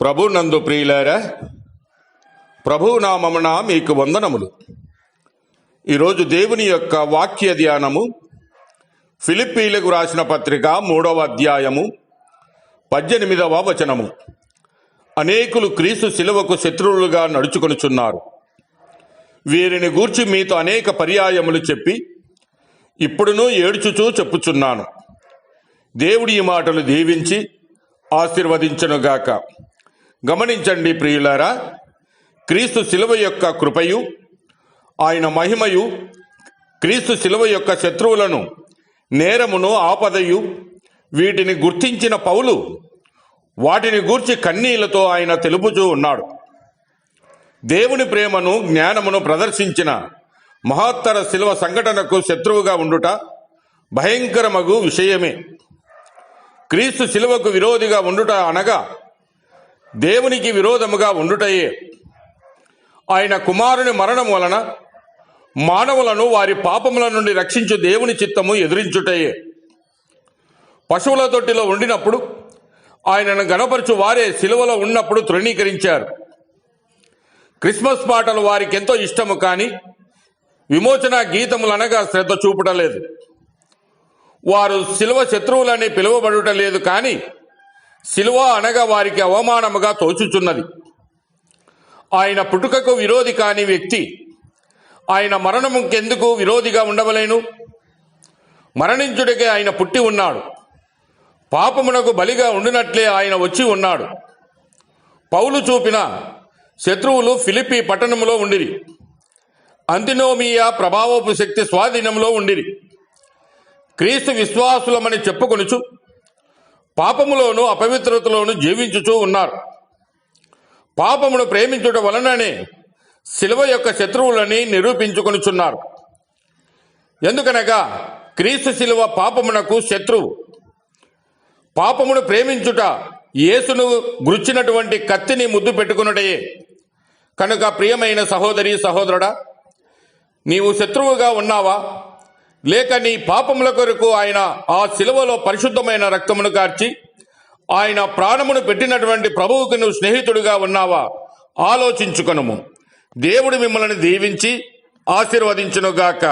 ప్రభు నందు ప్రియులారా, ప్రభు నామమున మీకు వందనములు. ఈరోజు దేవుని యొక్క వాక్య ధ్యానము ఫిలిప్పీలకు రాసిన పత్రిక 3వ అధ్యాయము 18వ వచనము. అనేకులు క్రీస్తు శిలువకు శత్రువులుగా నడుచుకొనుచున్నారు. వీరిని గూర్చి మీతో అనేక పర్యాయములు చెప్పి ఇప్పుడును ఏడ్చుచూ చెప్పుచున్నాను. దేవుడి ఈ మాటలు దీవించి ఆశీర్వదించునుగాక. గమనించండి ప్రియులారా, క్రీస్తు శిలువ యొక్క కృపయు ఆయన మహిమయు, క్రీస్తు శిలువ యొక్క శత్రువులను, నేరమును, ఆపదయు వీటిని గుర్తించిన పౌలు వాటిని గూర్చి కన్నీళ్లతో ఆయన తెలుపుచూ ఉన్నాడు. దేవుని ప్రేమను, జ్ఞానమును ప్రదర్శించిన మహత్తర శిలువ సంఘటనకు శత్రువుగా ఉండుట భయంకరమగు విషయమే. క్రీస్తు శిలువకు విరోధిగా ఉండుట అనగా దేవునికి విరోధముగా ఉండుటయే. ఆయన కుమారుని మరణం వలన మానవులను వారి పాపముల నుండి రక్షించు దేవుని చిత్తము ఎదిరించుటయే. పశువుల తొట్టిలో ఉండినప్పుడు ఆయనను గణపరచు వారే శిలువలో ఉన్నప్పుడు తృణీకరించారు. క్రిస్మస్ పాటలు వారికి ఎంతో ఇష్టము, కానీ విమోచన గీతములనగా శ్రద్ధ చూపటలేదు. వారు శిలువ శత్రువులని పిలువబడుట లేదు, కానీ శిలువ అనగా వారికి అవమానముగా తోచుచున్నది. ఆయన పుట్టుకకు విరోధి కాని వ్యక్తి ఆయన మరణముకెందుకు విరోధిగా ఉండవలేను? మరణించుటకే ఆయన పుట్టి ఉన్నాడు. పాపమునకు బలిగా ఉండినట్లే ఆయన వచ్చి ఉన్నాడు. పౌలు చూపిన శత్రువులు ఫిలిప్పీ పట్టణములో ఉండిరి. అంతినోమియా ప్రభావపు శక్తి స్వాధీనంలో ఉండిరి. క్రీస్తు విశ్వాసులమని చెప్పుకొనుచు పాపములోను అపవిత్రతలోను జీవించుచూ ఉన్నారు. పాపమును ప్రేమించుట వలననే శిలువ యొక్క శత్రువులని నిరూపించుకొనుచున్నారు. ఎందుకనగా క్రీస్తు శిలువ పాపమునకు శత్రువు. పాపమును ప్రేమించుట యేసును గుర్చినటువంటి కత్తిని ముద్దు పెట్టుకున్నటయే. కనుక ప్రియమైన సహోదరి సహోదరుడా, నీవు శత్రువుగా ఉన్నావా? లేక నీ పాపముల కొరకు ఆయన ఆ శిలువలో పరిశుద్ధమైన రక్తమును కార్చి ఆయన ప్రాణమును పెట్టినటువంటి ప్రభువుకు నువ్వు స్నేహితుడిగా ఉన్నావా? ఆలోచించుకొనుము. దేవుడు మిమ్మల్ని దీవించి ఆశీర్వదించునుగాక.